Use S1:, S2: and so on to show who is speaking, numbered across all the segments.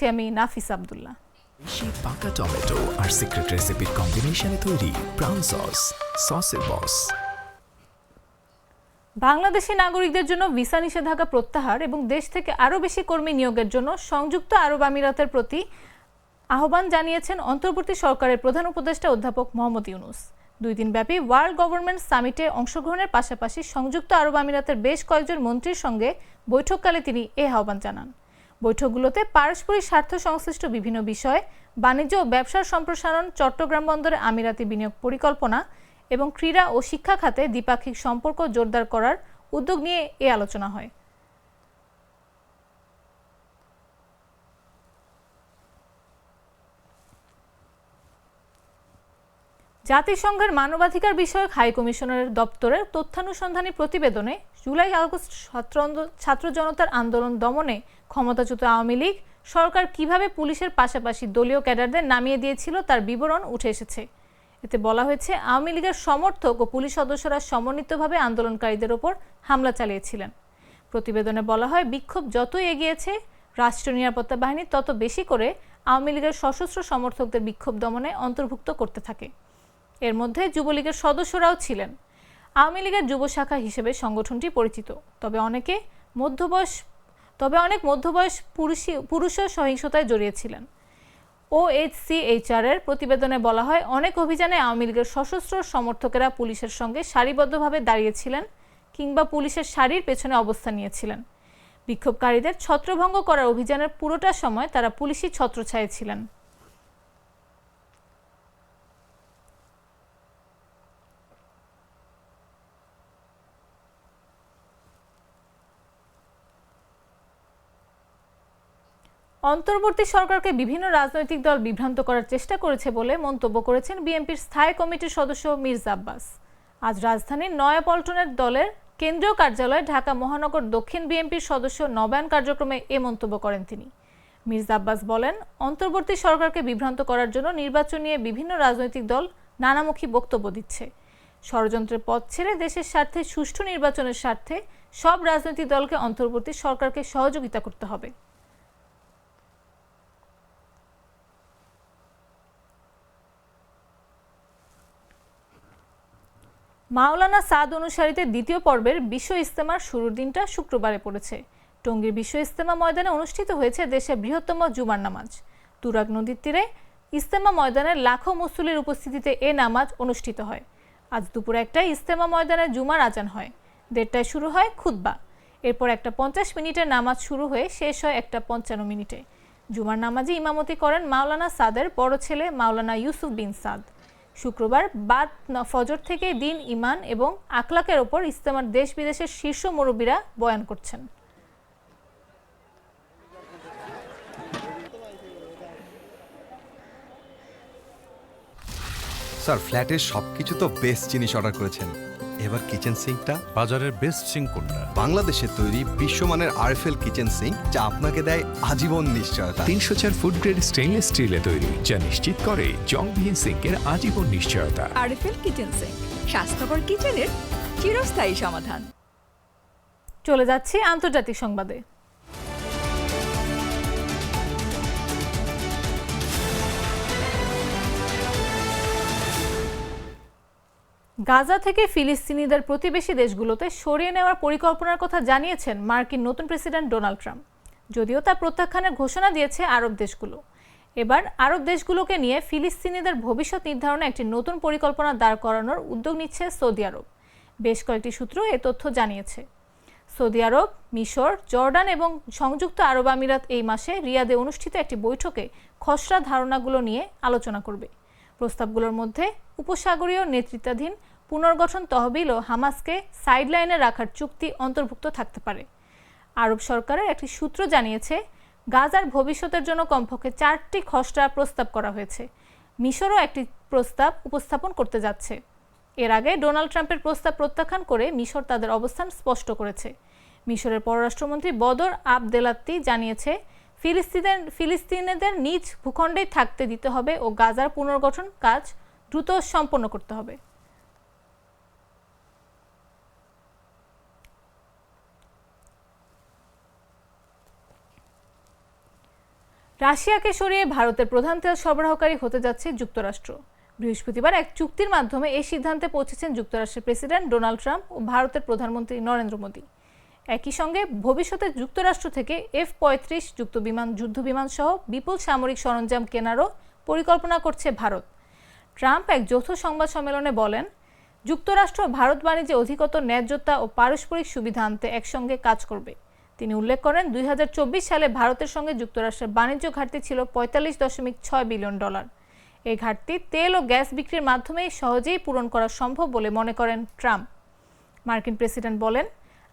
S1: আমি নাফিস আব্দুল্লাহ।
S2: বেশি পাকা টমেটো আর সিক্রেট রেসিপির কম্বিনেশনে তৈরি ব্রাউন সস, সসের বস।
S1: বাংলাদেশি নাগরিকদের জন্য ভিসা নিষেধাজ্ঞা প্রত্যাহার এবং দেশ থেকে আরও বেশি কর্মী নিয়োগের জন্য সংযুক্ত আরব আমিরাতের প্রতি আহ্বান জানিয়েছেন অন্তর্বর্তী সরকারের প্রধান উপদেষ্টা অধ্যাপক মোহাম্মদ ইউনূস। 2 দিনব্যাপী ওয়ার্ল্ড গভর্নমেন্ট সামিটে অংশগ্রহণের পাশাপাশি সংযুক্ত আরব আমিরাতের বেশ কয়েকজন মন্ত্রীর সঙ্গে বৈঠককালে তিনি এ আহ্বান জানান। বৈঠকগুলোতে পারস্পরিক স্বার্থ সংশ্লিষ্ট বিভিন্ন বিষয়, বাণিজ্য ও ব্যবসার সম্প্রসারণ, চট্টগ্রাম বন্দরে আমিরাতি বিনিয়োগ পরিকল্পনা এবং ক্রীড়া ও শিক্ষা খাতে দ্বিপাক্ষিক সম্পর্ক জোরদার করার উদ্যোগ নিয়ে এ আলোচনা হয়। জাতিসংঘের মানবাধিকার বিষয়ক হাই কমিশনারের দপ্তরের তথ্যানুসন্ধানী প্রতিবেদনে জুলাই আগস্ট ছাত্র জনতার আন্দোলন দমনে ক্ষমতাচ্যুত আওয়ামী লীগ সরকার কিভাবে পুলিশের পাশাপাশি দলীয় ক্যাডারদের নামিয়ে দিয়েছিল তার বিবরণ উঠে এসেছে। এতে বলা হয়েছে, আওয়ামী লীগের সমর্থক ও পুলিশ সদস্যরা সমন্বিতভাবে আন্দোলনকারীদের ওপর হামলা চালিয়েছিলেন। প্রতিবেদনে বলা হয়, বিক্ষোভ যতই এগিয়েছে রাষ্ট্রীয় নিরাপত্তা বাহিনী তত বেশি করে আওয়ামী লীগের সশস্ত্র সমর্থকদের বিক্ষোভ দমনে অন্তর্ভুক্ত করতে থাকে। এর মধ্যে যুবলীগের সদস্যরাও ছিলেন। আওয়ামী লীগের যুব শাখা হিসেবে সংগঠনটি পরিচিত, তবে অনেক মধ্যবয়স পুরুষও সহিংসতায় জড়িয়েছিলেন। OHCHR এর প্রতিবেদনে বলা হয়, অনেক অভিযানে আওয়ামী লীগের সশস্ত্র সমর্থকেরা পুলিশের সঙ্গে সারিবদ্ধভাবে দাঁড়িয়েছিলেন কিংবা পুলিশের সারির পেছনে অবস্থান নিয়েছিলেন। বিক্ষোভকারীদের ছত্রভঙ্গ করার অভিযানের পুরোটা সময় তারা পুলিশি ছত্রছায়ায় ছিলেন। অন্তর্বর্তী সরকারকে বিভিন্ন রাজনৈতিক দল বিভ্রান্ত করার চেষ্টা করেছে বলে মন্তব্য করেছেন বিএনপির স্থায়ী কমিটির সদস্য মির্জা আব্বাস। আজ রাজধানীর নয়াপল্টনের দলের কেন্দ্রীয় কার্যালয়ে ঢাকা মহানগর দক্ষিণ বিএনপির সদস্য নবায়ন কার্যক্রমে এ মন্তব্য করেন তিনি। মির্জা আব্বাস বলেন, অন্তর্বর্তী সরকারকে বিভ্রান্ত করার জন্য নির্বাচন নিয়ে বিভিন্ন রাজনৈতিক দল নানামুখী বক্তব্য দিচ্ছে। ষড়যন্ত্রের পথ ছেড়ে দেশের স্বার্থে সুষ্ঠু নির্বাচনের স্বার্থে সব রাজনৈতিক দলকে অন্তর্বর্তী সরকারকে সহযোগিতা করতে হবে। মাওলানা সাদ অনুসারীতে দ্বিতীয় পর্বের বিশ্ব ইজতেমার শুরুর দিনটা শুক্রবারে পড়েছে। টঙ্গীর বিশ্ব ইজতেমা ময়দানে অনুষ্ঠিত হয়েছে দেশের বৃহত্তম জুমার নামাজ। তুরাগ নদীর তীরে ইজতেমা ময়দানে লাখো মুসল্লির উপস্থিতিতে এ নামাজ অনুষ্ঠিত হয়। আজ দুপুর 1টায় ইজতেমা ময়দানে জুমার আজান হয়। 1:30টায় শুরু হয় খুতবা। এরপর 1:50 মিনিটের নামাজ শুরু হয়ে শেষ হয় 1:55 মিনিটে। জুমার নামাজে ইমামতি করেন মাওলানা সাদের বড় ছেলে মাওলানা ইউসুফ বিন সাদ। শুক্রবার বাদ ফজর থেকে দিন, ইমান এবং আখলাকের ওপর ইজতেমার দেশ বিদেশের শীর্ষ মুরব্বীরা বয়ান করছেন।
S3: স্যার, ফ্ল্যাটের সবকিছু তো বেস্ট জিনিস অর্ডার করেছেন, এবার কিচেন সিঙ্কটা
S4: বাজারের বেস্ট সিঙ্ক কোনটা?
S3: বাংলাদেশের তৈরি বিশ্বমানের RFL কিচেন সিঙ্ক, যা আপনাকে দেয় আজীবন নিশ্চয়তা।
S2: 304 ফুড গ্রেড স্টেইনলেস স্টিলে তৈরি, যা নিশ্চিত করে জংবিহীন সিঙ্কের আজীবন নিশ্চয়তা।
S5: RFL কিচেন সিঙ্ক, স্বাস্থ্যকর কিচেনের চিরস্থায়ী সমাধান।
S1: চলে যাচ্ছি আন্তর্জাতিক সংবাদে। গাজা থেকে ফিলিস্তিনিদের প্রতিবেশী দেশগুলোতে সরিয়ে নেওয়ার পরিকল্পনার কথা জানিয়েছেন মার্কিন নতুন প্রেসিডেন্ট ডোনাল্ড ট্রাম্প। যদিও তা প্রত্যাখ্যানের ঘোষণা দিয়েছে আরব দেশগুলো। এবার আরব দেশগুলোকে নিয়ে ফিলিস্তিনিদের ভবিষ্যৎ নির্ধারণে একটি নতুন পরিকল্পনা দাঁড় করানোর উদ্যোগ নিচ্ছে সৌদি আরব। বেশ কয়েকটি সূত্র এ তথ্য জানিয়েছে। সৌদি আরব, মিশর, জর্ডান এবং সংযুক্ত আরব আমিরাত এই মাসে রিয়াদে অনুষ্ঠিত একটি বৈঠকে খসড়া ধারণাগুলো নিয়ে আলোচনা করবে। প্রস্তাবগুলোর মধ্যে উপসাগরীয় নেতৃত্বাধীন পুনর্গঠন তহবিল ও হামাসকে সাইডলাইনে রাখার চুক্তি অন্তর্ভুক্ত থাকতে পারে। আরব সরকারের একটি সূত্র জানিয়েছে, গাজার ভবিষ্যতের জন্য কমপক্ষে 4টি খসড়া প্রস্তাব করা হয়েছে। মিশরও একটি প্রস্তাব উপস্থাপন করতে যাচ্ছে। এর আগে ডোনাল্ড ট্রাম্পের প্রস্তাব প্রত্যাখ্যান করে মিশর তাদের অবস্থান স্পষ্ট করেছে। মিশরের পররাষ্ট্রমন্ত্রী বদর আবদেলাত্তি জানিয়েছে, ফিলিস্তিনিদের নিজ ভূখণ্ডেই থাকতে দিতে হবে ও গাজার পুনর্গঠন কাজ দ্রুত সম্পন্ন করতে হবে। রাশিয়াকে সরিয়ে ভারতের প্রধান তেল সরবরাহকারী হতে যাচ্ছে যুক্তরাষ্ট্র। বৃহস্পতিবার এক চুক্তির মাধ্যমে এই সিদ্ধান্তে পৌঁছেছেন যুক্তরাষ্ট্রের প্রেসিডেন্ট ডোনাল্ড ট্রাম্প ও ভারতের প্রধানমন্ত্রী নরেন্দ্র মোদী। একই সঙ্গে ভবিষ্যতে যুক্তরাষ্ট্র থেকে F-35 যুদ্ধবিমান সহ বিপুল সামরিক সরঞ্জাম কেনারও পরিকল্পনা করছে ভারত। ট্রাম্প এক যৌথ সংবাদ সম্মেলনে বলেন, যুক্তরাষ্ট্র ভারত বাণিজ্যে অধিকতর ন্যায্যতা ও পারস্পরিক সুবিধা আনতে একসঙ্গে কাজ করবে। তিনি উল্লেখ করেন, 2024 সালে ভারতের সঙ্গে যুক্তরাষ্ট্রের বাণিজ্য ঘাটতি ছিল $45.6 বিলিয়ন। এই ঘাটতি তেল ও গ্যাস বিক্রির মাধ্যমে সহজেই পূরণ করা সম্ভব বলে মনে করেন ট্রাম্প। মার্কিন প্রেসিডেন্ট বলেন,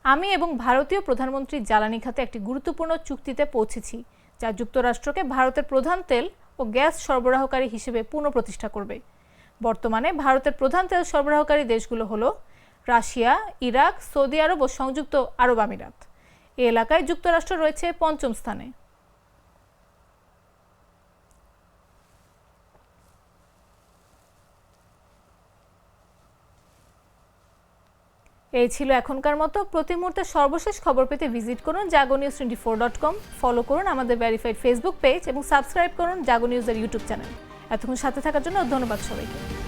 S1: আমি এবং ভারতীয় প্রধানমন্ত্রী জ্বালানি খাতে একটি গুরুত্বপূর্ণ চুক্তিতে পৌঁছেছি, যা যুক্তরাষ্ট্রকে ভারতের প্রধান তেল ও গ্যাস সরবরাহকারী হিসেবে পুনঃপ্রতিষ্ঠা করবে। বর্তমানে ভারতের প্রধান তেল সরবরাহকারী দেশগুলো হলো রাশিয়া, ইরাক, সৌদি আরব ও সংযুক্ত আরব আমিরাত। এই এলাকায় যুক্তরাষ্ট্র রয়েছে 5ম স্থানে। এই ছিল এখনকার মতো। প্রতি মুহূর্তে সর্বশেষ খবর পেতে ভিজিট করুন jagonews24.com, ফলো করুন আমাদের ভেরিফাইড ফেসবুক পেজ এবং সাবস্ক্রাইব করুন জাগো নিউজের ইউটিউব চ্যানেল। এতক্ষণ সাথে থাকার জন্য ধন্যবাদ সবাইকে।